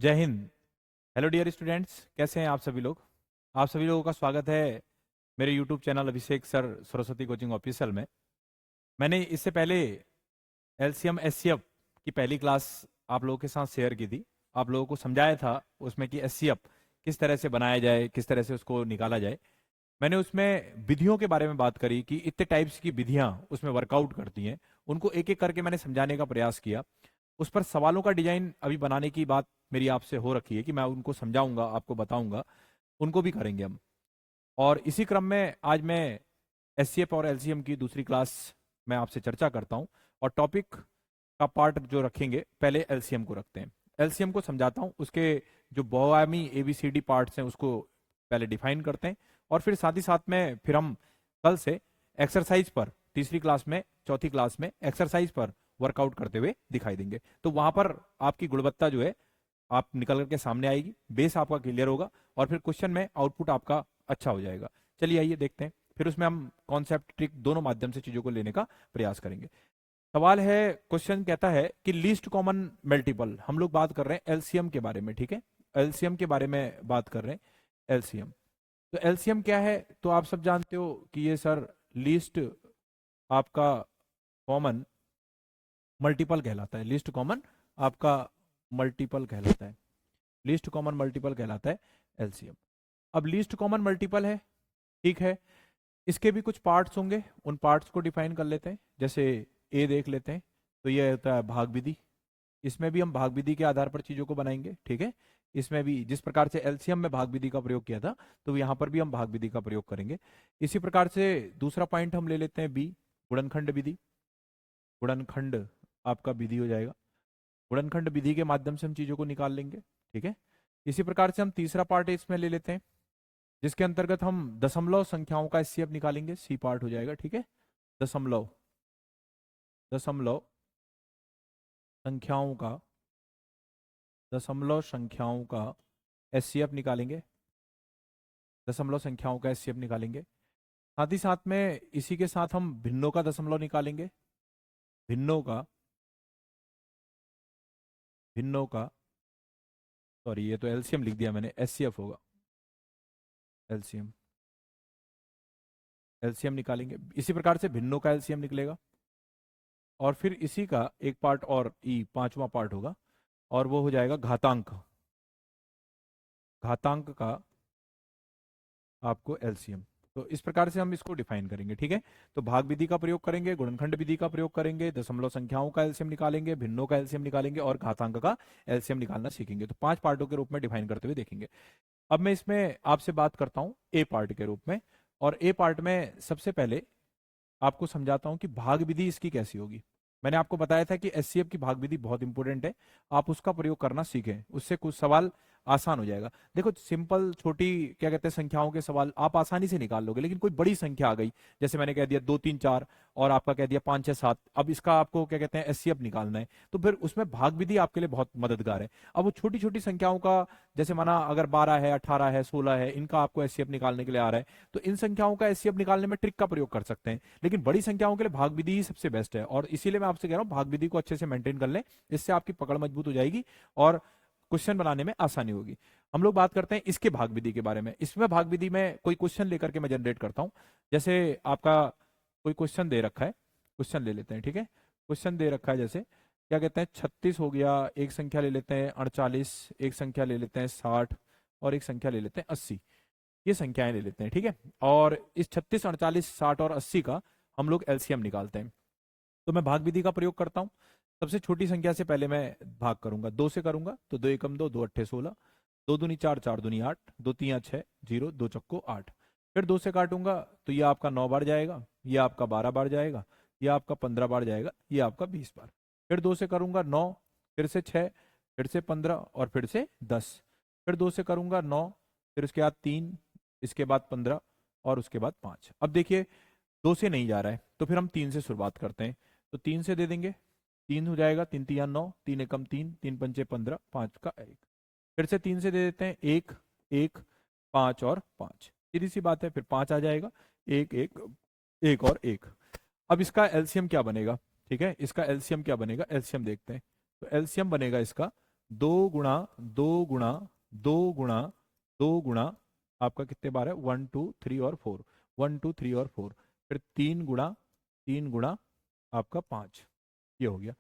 जय Hind. Hello dear students, कैसे हैं आप सभी लोग। आप सभी लोगों का स्वागत है मेरे यूट्यूब चैनल अभिषेक सर सरस्वती कोचिंग ऑफिशियल में। मैंने इससे पहले एलसीएम एससीएफ की पहली क्लास आप लोगों के साथ शेयर की थी। आप लोगों को समझाया था उसमें कि एससीएफ किस तरह से बनाया जाए, किस तरह से उसको निकाला जाए। मैंने उसमें विधियों के बारे में बात करी कि इतने टाइप्स की विधियां उसमें वर्कआउट करती हैं। उनको एक एक करके मैंने समझाने का प्रयास किया। उस पर सवालों का डिजाइन अभी बनाने की बात मेरी आपसे हो रखी है कि मैं उनको समझाऊंगा, आपको बताऊंगा, उनको भी करेंगे हम। और इसी क्रम में आज मैं एससीएफ और एलसीएम की दूसरी क्लास में आपसे चर्चा करता हूं। और टॉपिक का पार्ट जो रखेंगे, पहले एलसीएम को रखते हैं। एलसीएम को समझाता हूं, उसके जो बहुआयामी एबीसीडी पार्ट्स हैं उसको पहले डिफाइन करते हैं। और फिर साथ ही साथ में फिर हम कल से एक्सरसाइज पर, तीसरी क्लास में, चौथी क्लास में एक्सरसाइज पर वर्कआउट करते हुए दिखाई देंगे। तो वहां पर आपकी गुणवत्ता जो है आप निकल करके सामने आएगी, बेस आपका क्लियर होगा और फिर क्वेश्चन में आउटपुट आपका अच्छा हो जाएगा। चलिए आइए देखते हैं, फिर उसमें हम कॉन्सेप्ट ट्रिक दोनों माध्यम से चीजों को लेने का प्रयास करेंगे। सवाल है, क्वेश्चन कहता है कि लीस्ट कॉमन मल्टीपल, हम लोग बात कर रहे हैं एलसीएम के बारे में, ठीक है। एलसीएम के बारे में बात कर रहे हैं। एलसीएम, तो एलसीएम क्या है, तो आप सब जानते हो कि ये सर लीस्ट आपका कॉमन मल्टीपल कहलाता है। लिस्ट कॉमन आपका मल्टीपल कहलाता है। लिस्ट कॉमन मल्टीपल कहलाता है एलसीएम। अब लिस्ट कॉमन मल्टीपल है, ठीक है। इसके भी कुछ पार्ट्स होंगे, उन पार्ट्स को डिफाइन कर लेते हैं। जैसे ए देख लेते हैं, तो ये होता है भाग विधि। इसमें भी हम भाग विधि के आधार पर चीजों को बनाएंगे, ठीक है। इसमें भी जिस प्रकार से एलसीएम में भाग विधि का प्रयोग किया था, तो यहाँ पर भी हम भाग विधि का प्रयोग करेंगे। इसी प्रकार से दूसरा पॉइंट हम ले लेते हैं बी, गुणनखंड विधि। गुणनखंड आपका विधि हो जाएगा। गुणनखंड विधि के माध्यम से हम चीजों को निकाल लेंगे, ठीक है। इसी प्रकार से हम तीसरा पार्ट इसमें ले लेते हैं, जिसके अंतर्गत हम दशमलव संख्याओं का एचसीएफ निकालेंगे। सी पार्ट हो जाएगा, ठीक है। दशमलव दशमलव संख्याओं का दशमलव संख्याओं का एचसीएफ निकालेंगे। दशमलव संख्याओं का एचसीएफ निकालेंगे। साथ ही साथ में इसी के साथ हम भिन्नों का दशमलव निकालेंगे। भिन्नों का भिन्नों का सॉरी, ये तो एलसीएम लिख दिया मैंने, एचसीएफ होगा। एलसीएम एलसीएम निकालेंगे। इसी प्रकार से भिन्नों का एलसीएम निकलेगा। और फिर इसी का एक पार्ट और ई पांचवा पार्ट होगा, और वो हो जाएगा घातांक। घातांक का आपको एलसीएम। तो इस प्रकार से हम इसको डिफाइन करेंगे, ठीक है। तो भाग विधि का प्रयोग करेंगे, गुणनखंड विधि का प्रयोग करेंगे, दशमलव संख्याओं का एलसीएम निकालेंगे, भिन्नों का एलसीएम निकालेंगे और घातांक का एलसीएम निकालना सीखेंगे। तो 5 पार्टों के रूप में डिफाइन करते हुए देखेंगे। अब मैं इसमें आपसे बात करता हूं ए पार्ट के रूप में। और ए पार्ट में सबसे पहले आपको समझाता हूं कि भाग विधि इसकी कैसी होगी। मैंने आपको बताया था कि एचसीएफ की भाग विधि बहुत इंपॉर्टेंट है, आप उसका प्रयोग करना सीखें, उससे कुछ सवाल आसान हो जाएगा। देखो, सिंपल छोटी क्या कहते हैं संख्याओं के सवाल आप आसानी से निकाल लोगे, लेकिन कोई बड़ी संख्या आ गई, जैसे मैंने कह दिया 2 3 4 और आपका कह दिया 5 6 7, अब इसका आपको क्या कहते हैं एचसीएफ निकालना है, तो फिर उसमें भाग विधि आपके लिए बहुत मददगार है। अब वो छोटी छोटी संख्याओं का, जैसे माना अगर 12 है, 18 है, 16 है, इनका आपको एचसीएफ निकालने के लिए आ रहा है, तो इन संख्याओं का एचसीएफ निकालने में ट्रिक का प्रयोग कर सकते हैं। लेकिन बड़ी संख्याओं के लिए भाग विधि ही सबसे बेस्ट है, और इसीलिए मैं आपसे कह रहा हूं भाग विधि को अच्छे से मेंटेन कर लें, इससे आपकी पकड़ मजबूत हो जाएगी और क्वेश्चन बनाने में आसानी होगी। हम लोग बात करते हैं इसके भाग विधि के बारे में। इसमें भाग विधि में कोई क्वेश्चन लेकर के मैं जनरेट करता हूं। जैसे आपका कोई क्वेश्चन दे रखा है, क्वेश्चन ले लेते हैं, ठीक है। क्वेश्चन दे रखा है, जैसे क्या कहते हैं 36 हो गया, एक संख्या ले लेते हैं 48, एक संख्या ले लेते हैं 60 और एक संख्या ले लेते हैं 80। ये संख्याएं ले लेते हैं, ठीक है। और इस 36 48 60 और 80 का हम लोग एलसीएम निकालते हैं। तो मैं भाग विधि का प्रयोग करता हूं। सबसे छोटी संख्या से पहले मैं भाग करूंगा, 2 से करूंगा, तो 2 एकम 2, 2 अट्ठे 16, 2 दूनी 4, 4 दूनी 8, 2 तिया 6, 0, 2 चक्को 8। फिर 2 से काटूंगा तो ये आपका 9 बार जाएगा, ये आपका 12 बार जाएगा, ये आपका 15 बार जाएगा, ये आपका 20 बार। फिर 2 से करूंगा 9, फिर से 6, फिर से 15 और फिर से 10। फिर 2 से करूंगा 9, फिर उसके बाद 3, इसके बाद 15 और उसके बाद 5। अब देखिए 2 से नहीं जा रहा है, तो फिर हम 3 से शुरुआत करते हैं। तो 3 से दे देंगे, 3 हो जाएगा, 3 तिया 9, 3 एकम 3, 3 पंचे 15, 5 का 1। फिर से 3 से दे देते हैं, 1 1 5 और 5, सीधी सी बात है, फिर 5 आ जाएगा, 1 1 1 और 1। अब इसका एलसीएम क्या बनेगा, ठीक है, इसका एलसीएम क्या बनेगा, एलसीएम देखते हैं। तो एलसीएम बनेगा इसका दो गुणा दो गुणा दो गुणा दो गुणा आपका कितने बार है, 1 2 3 और 4, 1 2 3 और 4, फिर 3 गुणा आपका 5, ये हो गया।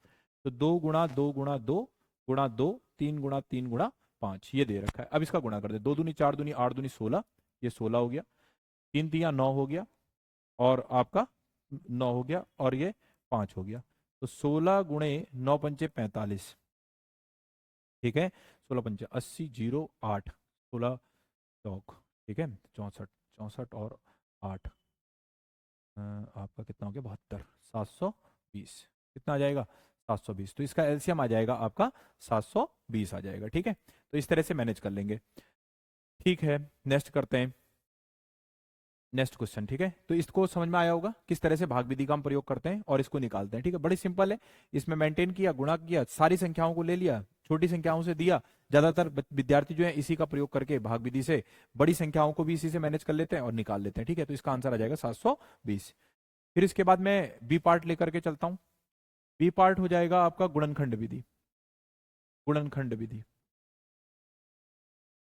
तो 2 गुणा 2 गुणा 2 गुणा 2, 3 गुणा 3 गुणा 5, ये दे रखा है। अब इसका गुणा कर दे, 2 दूनी 4 दूनी 8 दूनी 16, ये 16 हो गया, 3 3 9 हो गया, और आपका 9 हो गया, और ये 5 हो गया। तो 16 गुणे 9 पंचे 45, ठीक है, 16 पंचे 80, 0 8, 16 चौक, ठीक है, 64, 64 और 8, आपका कितना हो गया, 72, 720, कितना आ जाएगा, 720। तो इसका एलसीएम आ जाएगा आपका 720 आ जाएगा, ठीक है। तो इस तरह से मैनेज कर लेंगे, ठीक है। नेक्स्ट करते हैं, नेक्स्ट क्वेश्चन, ठीक है। तो इसको समझ में आया होगा किस तरह से भाग विधि का हम प्रयोग करते हैं और इसको निकालते हैं, ठीक है। बड़ी सिंपल है, इसमें मेंटेन किया, गुणा किया, सारी संख्याओं को ले लिया, छोटी संख्याओं से दिया। ज्यादातर विद्यार्थी जो है इसी का प्रयोग करके भाग विधि से बड़ी संख्याओं को भी इसी से मैनेज कर लेते हैं और निकाल लेते हैं, ठीक है। तो इसका आंसर आ जाएगा 720। फिर इसके बाद मैं बी पार्ट लेकर के चलता हूं। बी पार्ट हो जाएगा आपका गुणनखंड विधि। गुणनखंड विधि,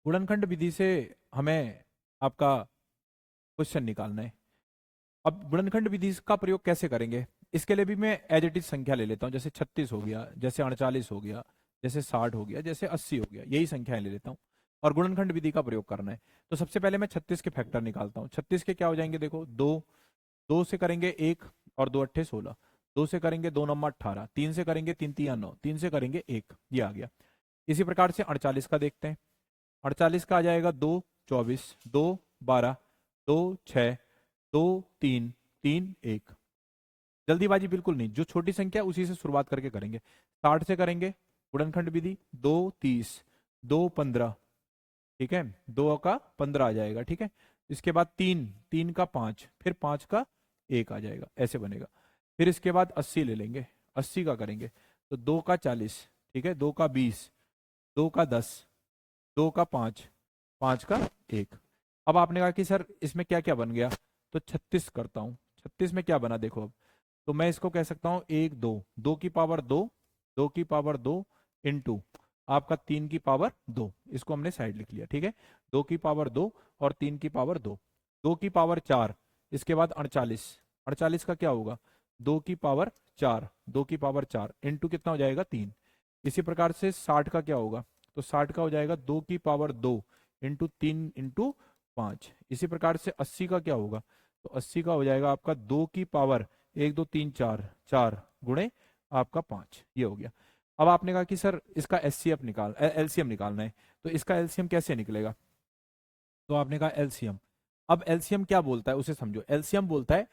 गुणनखंड विधि से हमें आपका क्वेश्चन निकालना है। अब गुणनखंड विधि का प्रयोग कैसे करेंगे, इसके लिए भी मैं एज इट इज संख्या ले लेता हूं, जैसे 36 हो गया, जैसे 38 हो गया, जैसे 60 हो गया, जैसे 80 हो गया, यही संख्याएं ले लेता हूं और गुणनखंड विधि का प्रयोग करना है। तो सबसे पहले मैं 36 के फैक्टर निकालता हूं। 36 के क्या हो जाएंगे, देखो, दो, दो से करेंगे 1 और 2 8 16, 2 से करेंगे 2 9 18, 3 से करेंगे 3 3 9, 3 से करेंगे 1, ये आ गया। इसी प्रकार से 48 का देखते हैं। 48 का आ जाएगा 2 24, 2 12, 2 6, 2 3 3 1। जल्दीबाजी बिल्कुल नहीं, जो छोटी संख्या उसी से शुरुआत करके करेंगे। 60 से करेंगे गुणनखंड विधि, 2 30, 2 15, ठीक है, 2 का 15 आ जाएगा, ठीक है। इसके बाद 3, 3 का 5, फिर 5 का 1 आ जाएगा, ऐसे बनेगा। फिर इसके बाद 80 ले लेंगे, 80 का करेंगे तो 2 का 40, ठीक है, 2 का 20, 2 का 10, 2 का 5, 5 का 1। अब आपने कहा कि सर इसमें क्या क्या बन गया, तो 36 करता हूं। 36 में क्या बना देखो अब, तो मैं इसको कह सकता हूं 1 2, 2 की पावर 2, 2 की पावर 2 इंटू आपका 3 की पावर 2, इसको हमने साइड लिख लिया, ठीक है। 2 की पावर 2 और 3 की पावर 2, 2 की पावर 4, इसके बाद 48, 48 का क्या होगा, 2 की पावर 4, 2 की पावर 4 इंटू कितना हो जाएगा 3। इसी प्रकार से 60 का क्या होगा, तो 60 का हो जाएगा 2 की पावर 2 इंटू 3 इंटू 5। इसी प्रकार से 80 का क्या होगा, तो 80 का हो जाएगा आपका 2 की पावर 1 2 3 4, 4 गुणे आपका 5, ये हो गया। अब आपने कहा कि सर इसका एलसीएम निकालना है, तो इसका एलसीएम कैसे निकलेगा, तो आपने कहा एलसीएम। अब एलसीएम क्या बोलता है उसे समझो। एलसीएम बोलता है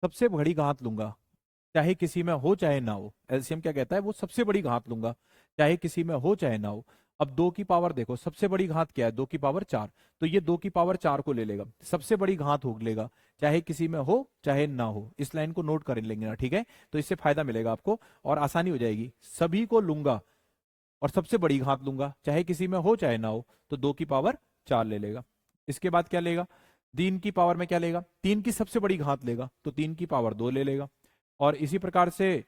सबसे बड़ी घात लूंगा, चाहे किसी में हो चाहे ना हो। एलसीएम क्या कहता है, वो सबसे बड़ी घात लूंगा चाहे किसी में हो चाहे ना हो। अब 2 की पावर देखो, सबसे बड़ी घात क्या है, 2 की पावर 4, तो ये 2 की पावर 4 को ले लेगा, सबसे बड़ी घात हो लेगा, चाहे किसी में हो चाहे ना हो। इस लाइन को नोट कर लेंगे ना, ठीक है। तो इससे फायदा मिलेगा आपको और आसानी हो जाएगी। सभी को लूंगा और सबसे बड़ी घात लूंगा, चाहे किसी में हो चाहे ना हो, तो 2 की पावर 4 ले लेगा। इसके बाद क्या लेगा, 3 की पावर में क्या लेगा, 3 की सबसे बड़ी घात लेगा, तो 3 की पावर 2 ले लेगा। और इसी प्रकार से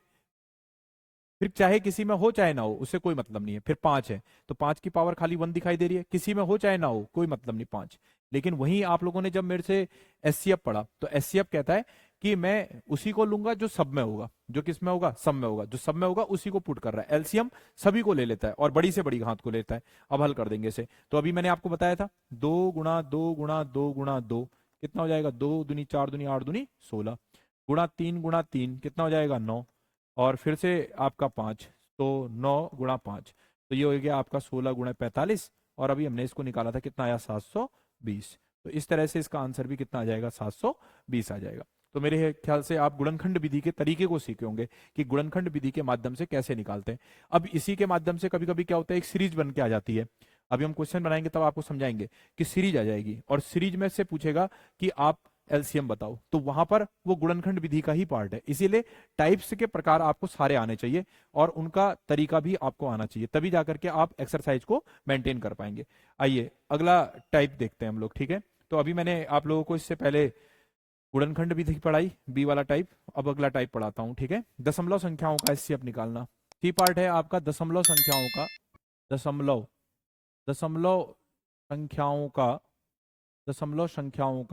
फिर चाहे किसी में हो चाहे ना हो, उससे कोई मतलब नहीं है। फिर 5 है, तो 5 की पावर खाली 1 दिखाई दे रही है, किसी में हो चाहे ना हो कोई मतलब नहीं 5। लेकिन वहीं आप लोगों ने जब मेरे से एचसीएफ पढ़ा, तो एचसीएफ कहता है कि मैं उसी को लूंगा जो सब में होगा, जो किस में होगा, सब में होगा, जो सब में होगा उसी को पुट कर रहा है। एलसीएम सभी को ले लेता है और बड़ी से बड़ी घात को लेता है। अब हल कर देंगे इसे। तो अभी मैंने आपको बताया था 2 गुणा 2 गुणा 2 गुणा 2 कितना हो जाएगा, 2 दूनी 4 दूनी 8 दूनी 16, गुणा 3 कितना हो जाएगा 9, और फिर से आपका 5, तो 9 गुणा 5, तो ये हो गया आपका 16 गुणा 45। और अभी हमने इसको निकाला था, कितना आया 720। तो इस तरह से इसका आंसर भी कितना आ जाएगा, 720 आ जाएगा। तो मेरे ख्याल से आप गुणनखंड विधि के तरीके को सीखे होंगे कि गुणनखंड विधि के माध्यम से कैसे निकालते हैं। अब इसी के माध्यम से कभी कभी क्या होता है, एक सीरीज बन के आ जाती है। अभी हम क्वेश्चन बनाएंगे तब आपको समझाएंगे कि सीरीज आ जाएगी और सीरीज में से पूछेगा कि आप एलसीएम बताओ, तो वहां पर वो गुणनखंड विधि का ही पार्ट है। इसीलिए टाइप्स के प्रकार आपको सारे आने चाहिए और उनका तरीका भी आपको आना चाहिए, तभी जाकर के आप एक्सरसाइज को मेंटेन कर पाएंगे। आइए अगला टाइप देखते हैं हम लोग, ठीक है। तो अभी मैंने आप लोगों को इससे पहले गुणनखंड विधि पढ़ाई, बी वाला टाइप। अब अगला टाइप पढ़ाता हूं, ठीक है। दशमलव संख्याओं का एचसीएफ निकालना। सी पार्ट है आपका दशमलव संख्याओं का दशमलव दशमलव संख्याओं का दशमलव संख्याओं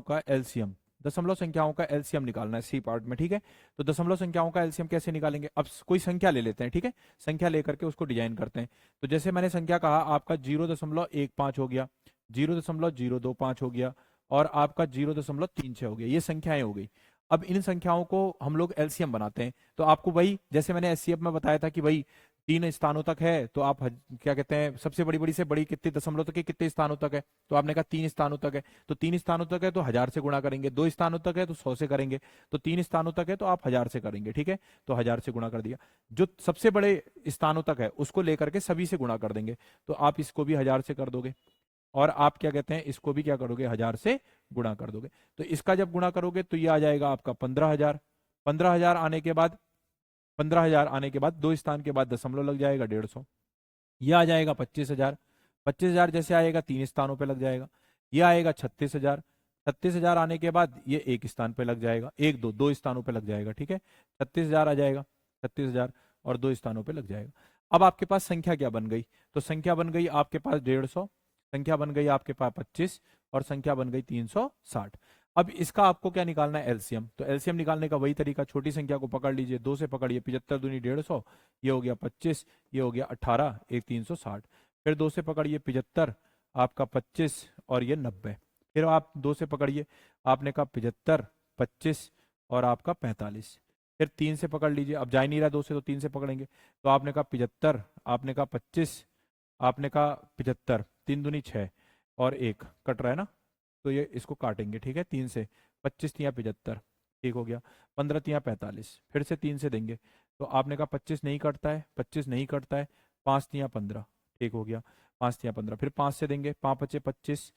का एलसीएम, दशमलव संख्याओं का एलसीएम निकालना है सी पार्ट में, ठीक है। तो दशमलव संख्याओं का एलसीएम कैसे निकालेंगे? अब कोई संख्या ले लेते हैं, ठीक है, संख्या लेकर के उसको डिजाइन करते हैं। तो जैसे मैंने संख्या कहा, आपका 0.15 हो गया, 0.025 हो गया, और आपका 0.36 हो गया, ये संख्याएं हो गई। अब इन संख्याओं को हम लोग एलसीएम बनाते हैं। तो आपको वही, जैसे मैंने एचसीएफ में बताया था कि भाई 3 स्थानों तक है, तो आप क्या कहते हैं, सबसे बड़ी बड़ी से बड़ी कितने दशमलव तक है, कितने स्थानों तक है, तो आपने कहा 3 स्थानों तक है। तो 3 स्थानों तक है तो 1000 से गुणा करेंगे, 2 स्थानों तक है तो 100 से करेंगे, तो 3 स्थानों तक है तो आप 1000 से करेंगे, ठीक है। तो 1000 से गुणा कर दिया। जो सबसे बड़े स्थानों तक है उसको लेकर के सभी से गुणा कर देंगे, तो आप इसको भी 1000 से कर दोगे, और आप क्या कहते हैं, इसको भी क्या करोगे, 1000 से गुणा कर दोगे। तो इसका जब गुणा करोगे तो ये आ जाएगा आपका 15000। 15000 आने के बाद 15000 आने के बाद 2 स्थान के बाद दशमलव लग जाएगा 150। ये आ जाएगा 25000। 25000 जैसे आएगा 3 स्थानों पे लग जाएगा। ये आएगा 36000। 36000 आने के बाद ये 1 स्थान पे लग जाएगा, 2 स्थानों पे लग जाएगा, ठीक है। 36000 आ जाएगा, 36000 और 2 स्थानों पे लग जाएगा। अब आपके पास संख्या क्या बन गई? तो संख्या बन गई आपके पास 150, संख्या बन गई आपके पास 25, और संख्या बन गई 360। अब इसका आपको क्या निकालना है, एलसीएम। तो एलसीएम निकालने का वही तरीका, छोटी संख्या को पकड़ लीजिए, 2 से पकड़िए, 75 दूनी 150, ये हो गया 25, ये हो गया 18, एक 360। फिर 2 से पकड़िए 75, आपका 25 और ये 90। फिर आप 2 से पकड़िए, आपने कहा 75, 25 और आपका 45। फिर 3 से पकड़ लीजिए, अब जा ही नहीं रहा 2 से, तो 3 से पकड़ेंगे, तो आपने कहा 75, आपने कहा 25, आपने कहा 75, 3 दूनी 6 और 1 कट रहा है ना, तो ये इसको काटेंगे, ठीक है, 3 से। 25 तियां 75, ठीक हो गया। 15 तियां 45, फिर से 3 से देंगे, तो आपने कहा 25 नहीं कटता है, 25 नहीं कटता है, 5 तियां 15, ठीक हो गया, 5 तियां 15। फिर 5 से देंगे, 5 पचे 25,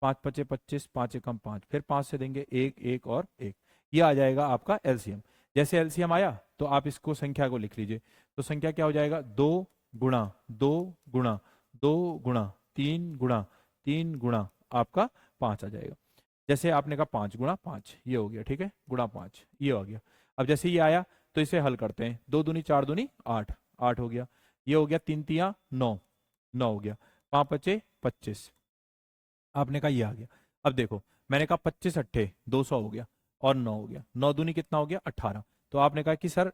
5 पचे 25, 5 एकम 5, फिर 5 से देंगे 1, 1 और 1। ये आ जाएगा आपका एलसीएम। जैसे एलसीएम आया तो आप इसको संख्या को लिख लीजिए। तो संख्या क्या हो जाएगा, 2 गुणा 2 गुणा 2 गुणा 3 गुणा 3 गुणा आपका 5 आ जाएगा। जैसे आपने कहा 5 गुणा 5, ये हो गया, ठीक है, गुणा 5, ये हो गया। अब जैसे ये आया तो इसे हल करते हैं, 2 दूनी 4 दूनी 8, 8 हो गया, ये हो गया, 3 तियां 9, 9 हो गया, 5 पचे 25, आपने कहा ये आ गया। अब देखो, मैंने कहा 25 अट्ठे 200 हो गया, और 9 हो गया, 9 दूनी कितना हो गया, 18। तो आपने कहा कि सर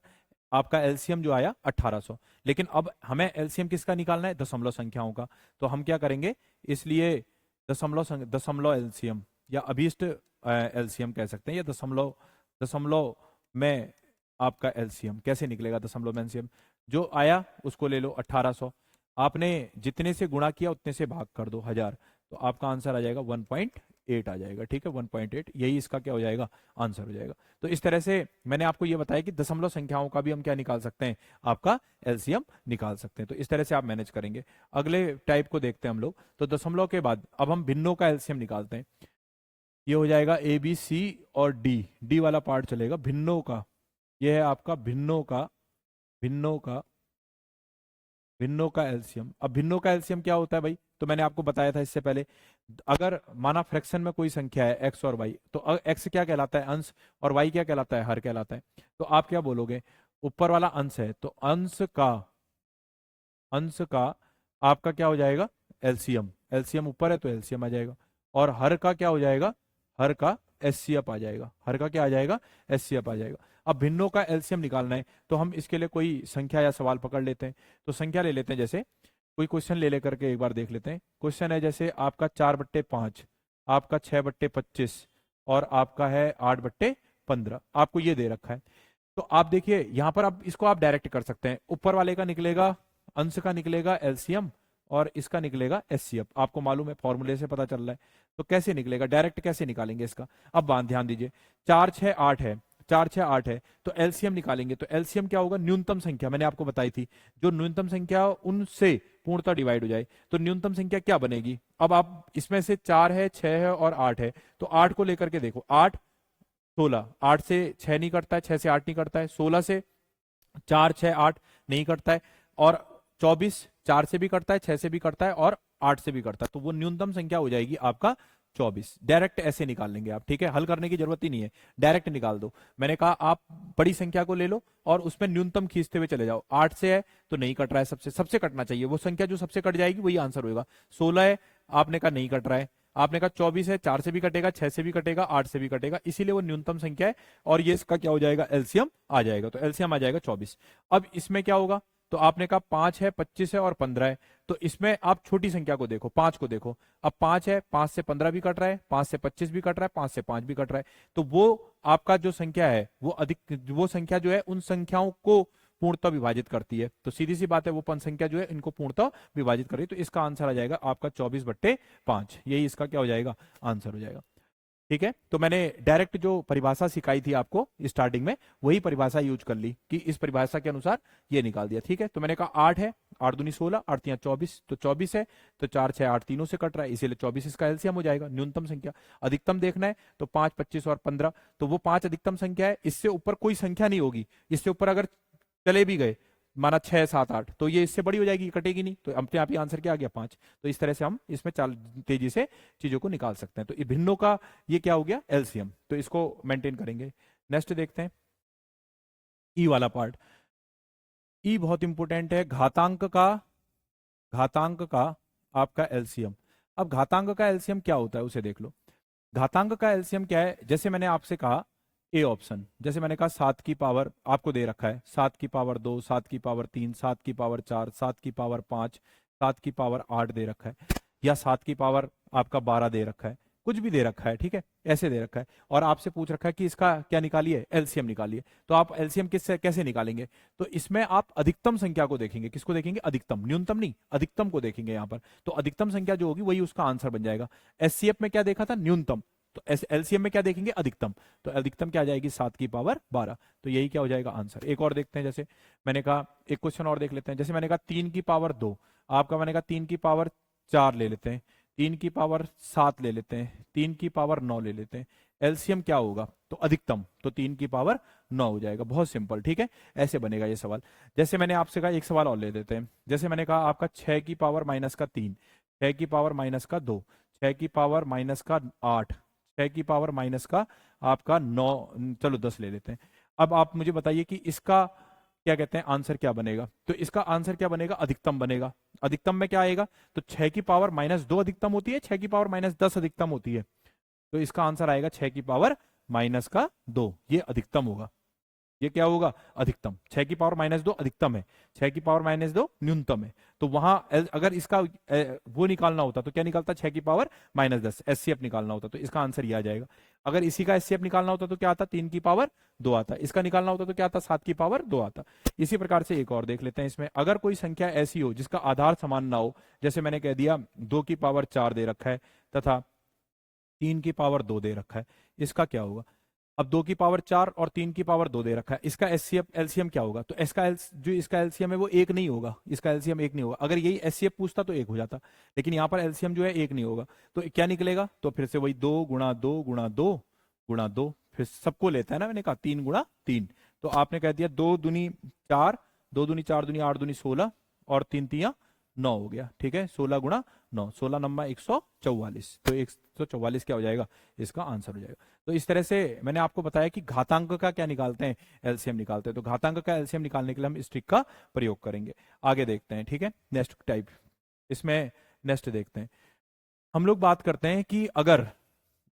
आपका एलसीएम जो आया 1800, लेकिन अब हमें एलसीएम किसका निकालना है, दशमलव संख्याओं का। तो हम क्या करेंगे, इसलिए दशमलव एलसीएम या अभीष्ट एलसीएम कह सकते हैं, या दशमलव दशमलव में आपका एलसीएम कैसे निकलेगा, दशमलव में एलसीएम जो आया उसको ले लो 1800, आपने जितने से गुणा किया उतने से भाग कर दो 1000, तो आपका आंसर आ जाएगा 1.8 आ जाएगा, ठीक है, 1.8, यही इसका क्या हो जाएगा, आंसर हो जाएगा। तो इस तरह से मैंने आपको ये बताया कि दशमलव संख्याओं का भी हम क्या निकाल सकते हैं, आपका एलसीएम निकाल सकते हैं। तो इस तरह से आप मैनेज करेंगे। अगले टाइप को देखते हैं हम लोग। तो दशमलव के बाद अब हम भिन्नों का एलसीएम निकालते हैं। ये हो जाएगा ए बी सी और डी, डी वाला पार्ट चलेगा भिन्नों का। ये है आपका भिन्नों का भिन्नों का एलसीएम। अब भिन्नों का एलसीएम क्या होता है भाई, तो मैंने आपको बताया था इससे पहले, अगर माना फ्रैक्शन में कोई संख्या है एक्स और वाई, तो एक्स क्या कहलाता है, अंश, और वाई क्या कहलाता है, हर कहलाता है। तो आप क्या बोलोगे, ऊपर वाला अंश है तो अंश का आपका क्या हो जाएगा, एलसीएम। एलसीएम ऊपर है तो एलसीएम आ जाएगा। और हर का क्या हो जाएगा, हर का एचसीएफ आ जाएगा। हर का क्या आ जाएगा, एचसीएफ आ जाएगा। अब भिन्नों का एलसीएम निकालना है तो हम इसके लिए कोई संख्या या सवाल पकड़ लेते हैं। तो संख्या ले लेते हैं, जैसे कोई क्वेश्चन ले लेकर के एक बार देख लेते हैं। क्वेश्चन है जैसे आपका 4/5, आपका 6/25 और आपका है 8/15, आपको ये दे रखा है। तो आप देखिए यहां पर आप इसको आप डायरेक्ट कर सकते हैं, ऊपर वाले का निकलेगा, अंश का निकलेगा एलसीएम और इसका निकलेगा एचसीएफ। आपको मालूम है, फॉर्मूले से पता चल रहा है। तो कैसे निकलेगा, डायरेक्ट कैसे निकालेंगे इसका। अब बात ध्यान दीजिए, 4 6 8 है, 4 6 8 है, तो एलसीएम निकालेंगे। तो एलसीएम क्या होगा, न्यूनतम संख्या मैंने आपको बताई थी, जो न्यूनतम संख्या उनसे पूर्णतः डिवाइड हो जाए। तो न्यूनतम संख्या क्या बनेगी, अब आप इसमें से 4 है, 6 है और 8 है, तो 8 को लेकर के देखो, 8 16, 8 से 6 नहीं कटता है, 6 से 8 नहीं कटता है, 16 से 4 6 8 नहीं कटता है, और 24 4 से भी कटता है, 6 से भी कटता है और 8 से भी कटता है। तो वो न्यूनतम संख्या हो जाएगी आपका 24। डायरेक्ट ऐसे निकाल लेंगे आप, ठीक है, हल करने की जरूरत ही नहीं है, डायरेक्ट निकाल दो। मैंने कहा आप बड़ी संख्या को ले लो और उसमें न्यूनतम खींचते हुए चले जाओ। 8 से है तो नहीं कट रहा है, सबसे सबसे कटना चाहिए, वो संख्या जो सबसे कट जाएगी वही आंसर होगा। 16 है, आपने कहा नहीं कट रहा है। आपने कहा 24 है, 4 से भी कटेगा, 6 से भी कटेगा, 8 से भी कटेगा, इसीलिए वो न्यूनतम संख्या है और ये इसका क्या हो जाएगा, एलसीएम आ जाएगा। तो एलसीएम आ जाएगा 24। अब इसमें क्या होगा, तो आपने कहा 5 है, 25 है और 15 है, तो इसमें आप छोटी संख्या को देखो, 5 को देखो। अब 5 है, 5 से 15 भी कट रहा है, 5 से 25 भी कट रहा है, 5 से 5 भी कट रहा है, तो वो आपका जो संख्या है वो अधिक, वो संख्या जो है उन संख्याओं को पूर्णतः विभाजित करती है। तो सीधी सी बात है, वो पन संख्या जो है इनको पूर्णतः विभाजित कर रही है। तो इसका आंसर आ जाएगा आपका 24/5, यही इसका क्या हो जाएगा, आंसर हो जाएगा। ठीक है, तो मैंने डायरेक्ट जो परिभाषा सिखाई थी आपको स्टार्टिंग में, वही परिभाषा यूज कर ली कि इस परिभाषा के अनुसार ये निकाल दिया। ठीक है, तो मैंने कहा 8 है, 8 दूनी 16, 8 तियां 24, तो 24 है, तो 4 6 8 तीनों से कट रहा है, इसीलिए 24 इसका एलसीएम हो जाएगा। न्यूनतम संख्या अधिकतम देखना है तो 5, 25 और 15, तो वो 5 अधिकतम संख्या है, इससे ऊपर कोई संख्या नहीं होगी। इससे ऊपर अगर चले भी गए, माना 6 7 8, तो ये इससे बड़ी हो जाएगी, कटेगी नहीं, तो अपने आप ही आंसर क्या आ गया, 5। तो इस तरह से हम इसमें चाल तेजी से चीजों को निकाल सकते हैं। तो ये भिन्नों का ये क्या हो गया, एलसीएम, तो इसको मेंटेन करेंगे। नेक्स्ट देखते हैं ई वाला पार्ट। ई बहुत इंपॉर्टेंट है, घातांक का आपका एलसीएम। अब घातांक का एलसीएम क्या होता है उसे देख लो। घातांक का एलसीएम क्या है, जैसे मैंने आपसे कहा ए ऑप्शन, जैसे मैंने कहा 7 की पावर आपको दे रखा है, 7 की पावर 2, 7 की पावर 3, 7 की पावर 4, 7 की पावर 5, 7 की पावर 8 दे रखा है, या 7 की पावर आपका 12 दे रखा है, कुछ भी दे रखा है, ठीक है, ऐसे दे रखा है, और आपसे पूछ रखा है कि इसका क्या निकालिए, एलसीएम निकालिए। तो आप एलसीएम किससे कैसे निकालेंगे, तो इसमें आप अधिकतम संख्या को देखेंगे। किसको देखेंगे, अधिकतम, न्यूनतम नहीं, अधिकतम को देखेंगे यहाँ पर। तो अधिकतम संख्या जो होगी वही उसका आंसर बन जाएगा। एचसीएफ में क्या देखा था, न्यूनतम, तो एलसीएम में क्या देखेंगे, अधिकतम, तो अधिकतम क्या आ जाएगी, 7 की पावर 12, तो यही क्या हो जाएगा आंसर। एक और देखते हैं, जैसे मैंने कहा एक क्वेश्चन और देख लेते हैं, जैसे मैंने कहा 3 की पावर 2, आपका मैंने कहा 3 की पावर 4 ले लेते हैं, 3 की पावर 7 ले लेते हैं, 3 की पावर 9 ले लेते हैं, एलसीएम क्या होगा, तो अधिकतम, तो 3 की पावर 9 हो जाएगा। बहुत सिंपल, ठीक है, ऐसे बनेगा ये सवाल। जैसे मैंने आपसे कहा एक सवाल और ले लेते हैं, जैसे मैंने कहा आपका 6 की पावर माइनस का 3, 6 की पावर माइनस का 2, 6 की पावर माइनस का 8, 6 की पावर माइनस का आपका 9, चलो 10 ले लेते हैं। अब आप मुझे बताइए कि इसका क्या कहते हैं, आंसर क्या बनेगा, तो इसका आंसर क्या बनेगा, अधिकतम बनेगा। अधिकतम में क्या आएगा, तो 6 की पावर माइनस 2 अधिकतम होती है, 6 की पावर माइनस 10 अधिकतम होती है, तो इसका आंसर आएगा 6 की पावर माइनस का 2, ये अधिकतम होगा। ये क्या होगा, अधिकतम। 6 की पावर माइनस 2 अधिकतम है, 6 की पावर माइनस 2 न्यूनतम है। तो वहां अगर इसका वो निकालना होता तो क्या निकालता, 6 की पावर माइनस 10, एचसीएफ निकालना होता, तो इसका आंसर ये आ जाएगा। अगर इसी का एचसीएफ निकालना होता तो क्या आता, 3 की पावर 2 आता, इसका निकालना होता तो क्या आता, 7 की पावर 2 आता। इसी प्रकार से एक और देख लेते हैं इसमें, अगर कोई संख्या ऐसी हो जिसका आधार समान ना हो, जैसे मैंने कह दिया 2 की पावर 4 दे रखा है तथा 3 की पावर 2 दे रखा है, इसका क्या होगा। अब 2 की पावर 4 और 3 की पावर 2 दे रखा है, इसका एचसीएफ एलसीएम क्या होगा, तो इसका जो इसका एलसीएम है वो एक नहीं होगा, इसका एलसीएम एक नहीं होगा। अगर यही एचसीएफ पूछता तो एक हो जाता, लेकिन यहाँ पर एलसीएम जो है एक नहीं होगा, तो क्या निकलेगा, तो फिर से वही 2 गुणा 2 गुणा 2 गुणा 2, फिर सबको लेता है ना, मैंने कहा 3 गुणा 3, तो आपने कह दिया 2 दूनी 4, 2 दूनी 4 दूनी 8 दूनी 16 और 3 तिया 9 हो गया, ठीक है, 16 गुणा 9, 16 नंबर 144, तो 144 क्या हो जाएगा, इसका आंसर हो जाएगा। तो इस तरह से मैंने आपको बताया कि घातांक का क्या निकालते हैं, एलसीएम निकालते हैं। तो घातांक का एलसीएम निकालने के लिए हम इस ट्रिक का प्रयोग करेंगे। आगे देखते हैं, ठीक है, नेक्स्ट टाइप, इसमें नेक्स्ट देखते हैं। हम लोग बात करते हैं कि अगर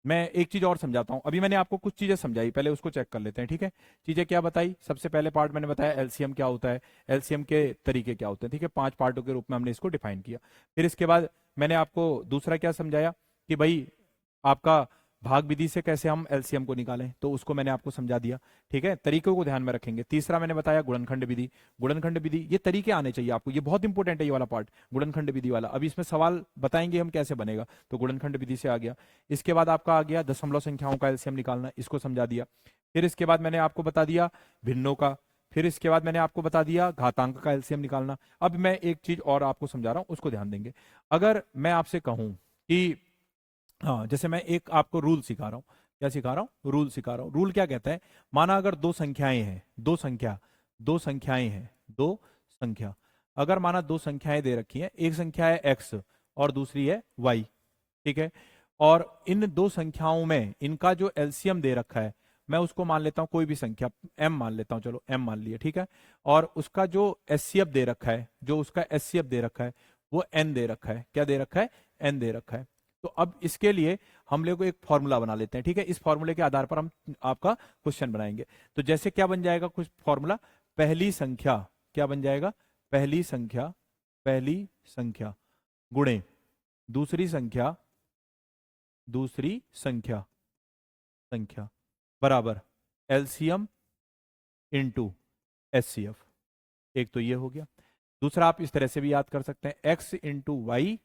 मैं एक चीज और समझाता हूं, अभी मैंने आपको कुछ चीजें समझाई, पहले उसको चेक कर लेते हैं, ठीक है। चीजें क्या बताई, सबसे पहले पार्ट मैंने बताया एलसीएम क्या होता है, एलसीएम के तरीके क्या होते हैं, ठीक है, 5 पार्टों के रूप में हमने इसको डिफाइन किया। फिर इसके बाद मैंने आपको दूसरा क्या समझाया कि भाई आपका भाग विधि से कैसे हम एलसीएम को निकालें, तो उसको मैंने आपको समझा दिया, ठीक है, तरीकों को ध्यान में रखेंगे। तीसरा मैंने बताया गुणनखंड विधि, गुणनखंड विधि, ये तरीके आने चाहिए आपको, ये बहुत इंपॉर्टेंट है ये वाला पार्ट, गुणनखंड विधि वाला। अभी इसमें सवाल बताएंगे हम कैसे बनेगा, तो गुणनखंड विधि से आ गया। इसके बाद आपका आ गया दशमलव संख्याओं का एलसीएम निकालना, इसको समझा दिया। फिर इसके बाद मैंने आपको बता दिया भिन्नों का, फिर इसके बाद मैंने आपको बता दिया घातांक का एलसीएम निकालना। अब मैं एक चीज और आपको समझा रहा हूं, उसको ध्यान देंगे। अगर मैं आपसे कहूं कि हाँ, जैसे मैं एक आपको रूल सिखा रहा हूँ, क्या सिखा रहा हूँ, रूल सिखा रहा हूँ। रूल क्या कहता है, माना अगर दो संख्याएं हैं, दो संख्याएं हैं, दो संख्या, अगर माना दो संख्याएं दे रखी हैं, एक संख्या है x और दूसरी है y, ठीक है, और इन दो संख्याओं में इनका जो एलसीएम दे रखा है, मैं उसको मान लेता हूं कोई भी संख्या m मान लेता हूं, चलो m मान लिया, ठीक है। और उसका जो एचसीएफ दे रखा है, जो उसका एचसीएफ दे रखा है वो n दे रखा है। क्या दे रखा है? n दे रखा है। तो अब इसके लिए हम लोग एक फॉर्मूला बना लेते हैं, ठीक है। इस फॉर्मूले के आधार पर हम आपका क्वेश्चन बनाएंगे। तो जैसे क्या बन जाएगा कुछ फॉर्मूला, पहली संख्या, क्या बन जाएगा? पहली संख्या गुणे दूसरी संख्या बराबर एलसीएम इंटू एचसीएफ। एक तो ये हो गया। दूसरा आप इस तरह से भी याद कर सकते हैं, x इंटू वाई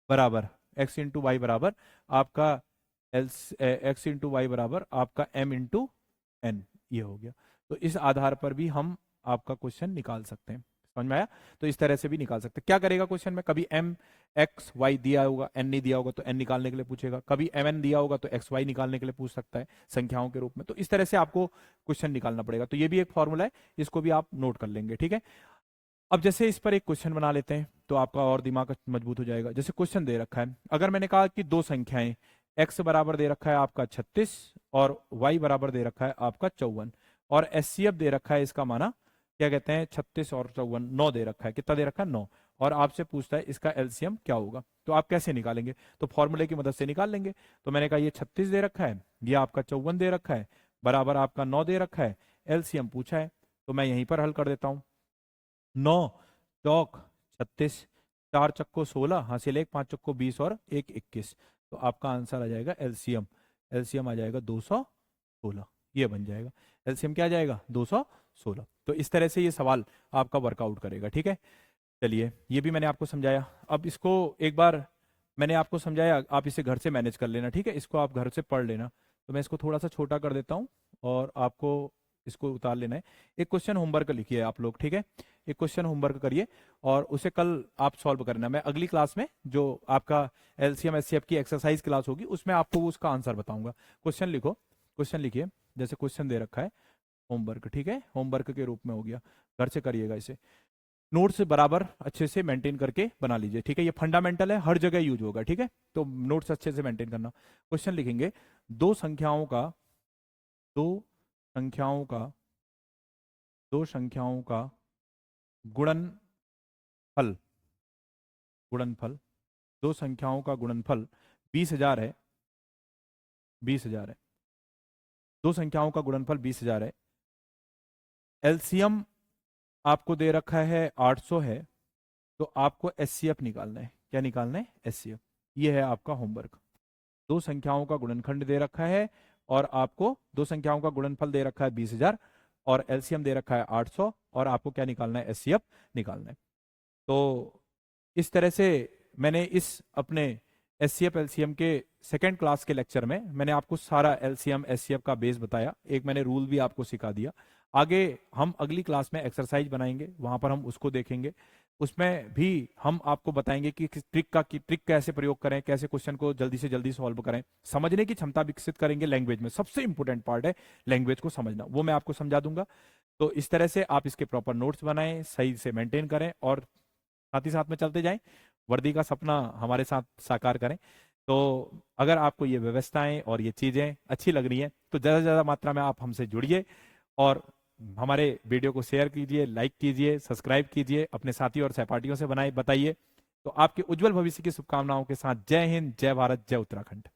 बराबर आपका x इंटू वाई बराबर आपका m इंटू एन। ये हो गया। तो इस आधार पर भी हम आपका क्वेश्चन निकाल सकते हैं। समझ में आया? तो इस तरह से भी निकाल सकते हैं। क्या करेगा क्वेश्चन में, कभी m x y दिया होगा, n नहीं दिया होगा तो n निकालने के लिए पूछेगा, कभी mn दिया होगा तो x y निकालने के लिए पूछ सकता है संख्याओं के रूप में। तो इस तरह से आपको क्वेश्चन निकालना पड़ेगा। तो ये भी एक फॉर्मूला है, इसको भी आप नोट कर लेंगे, ठीक है। अब जैसे इस पर एक क्वेश्चन बना लेते हैं तो आपका और दिमाग मजबूत हो जाएगा। जैसे क्वेश्चन दे रखा है, अगर मैंने कहा कि दो संख्याएं x बराबर दे रखा है आपका 36 और y बराबर दे रखा है आपका 54, और एचसीएफ दे रखा है इसका माना, क्या कहते हैं, 36 और 54, 9 दे रखा है। कितना दे रखा है? 9। और आपसे पूछता है इसका एलसीएम क्या होगा, तो आप कैसे निकालेंगे? तो फॉर्मूले की मदद से निकाल लेंगे। तो मैंने कहा ये 36 दे रखा है, ये आपका 54 दे रखा है, बराबर आपका 9 दे रखा है, एलसीएम पूछा है। तो मैं यहीं पर हल कर देता हूं। 9 चौक 36, 4 चक्को 16, हासिल 1, 5 चक्को 20 और 1 21। तो आपका आंसर आ जाएगा एलसीएम आ जाएगा 216। ये बन जाएगा एलसीएम, क्या आ जाएगा? 216। तो इस तरह से ये सवाल आपका वर्कआउट करेगा, ठीक है। चलिए, ये भी मैंने आपको समझाया। अब इसको एक बार मैंने आपको समझाया, आप इसे घर से मैनेज कर लेना, ठीक है। इसको आप घर से पढ़ लेना। तो मैं इसको थोड़ा सा छोटा कर देता हूँ और आपको इसको उतार लेना है। एक क्वेश्चन होमवर्क लिखिए आप लोग, ठीक है। एक क्वेश्चन होमवर्क करिए और उसे कल आप सॉल्व करना। मैं अगली क्लास में जो आपका एलसीएम एचसीएफ की एक्सरसाइज क्लास होगी उसमें आपको उसका आंसर बताऊंगा। क्वेश्चन लिखो, क्वेश्चन लिखिए। जैसे क्वेश्चन दे रखा है होमवर्क, ठीक है, होमवर्क के रूप में हो गया, घर से करिएगा इसे। नोट्स बराबर अच्छे से मेंटेन करके बना लीजिए, ठीक है। ये फंडामेंटल है, हर जगह यूज होगा, ठीक है। तो नोट्स अच्छे से मेंटेन करना। क्वेश्चन लिखेंगे, दो संख्याओं का दो संख्याओं का दो संख्याओं का गुणनफल गुणनफल दो संख्याओं का गुणनफल 20,000 है। 20,000 है। दो संख्याओं का गुणनफल 20,000 है। एलसीएम आपको दे रखा है 800 है। तो आपको एचसीएफ निकालना है। क्या निकालना है? एचसीएफ। ये है आपका होमवर्क। दो संख्याओं का गुणनखंड दे रखा है और आपको दो संख्याओं का गुणनफल दे रखा है 20,000 और एलसीएम दे रखा है 800 और आपको क्या निकालना है? एचसीएफ निकालना है। तो इस तरह से मैंने इस अपने एचसीएफ एलसीएम के सेकेंड क्लास के लेक्चर में मैंने आपको सारा एलसीएम एचसीएफ का बेस बताया। एक मैंने रूल भी आपको सिखा दिया। आगे हम अगली क्लास में एक्सरसाइज बनाएंगे, वहां पर हम उसको देखेंगे। उसमें भी हम आपको बताएंगे कि ट्रिक कैसे प्रयोग करें, कैसे क्वेश्चन को जल्दी से जल्दी सॉल्व करें, समझने की क्षमता विकसित करेंगे लैंग्वेज में। सबसे इंपॉर्टेंट पार्ट है लैंग्वेज को समझना, वो मैं आपको समझा दूंगा। तो इस तरह से आप इसके प्रॉपर नोट्स बनाएं, सही से मेंटेन करें और साथ ही साथ में चलते जाएं, वर्दी का सपना हमारे साथ साकार करें। तो अगर आपको ये व्यवस्थाएं और ये चीजें अच्छी लग रही हैं तो ज्यादा से ज्यादा मात्रा में आप हमसे जुड़िए और हमारे वीडियो को शेयर कीजिए, लाइक कीजिए, सब्सक्राइब कीजिए, अपने साथी और सहपाठियों से बताइए। तो आपके उज्जवल भविष्य की शुभकामनाओं के साथ जय हिंद, जय भारत, जय उत्तराखंड।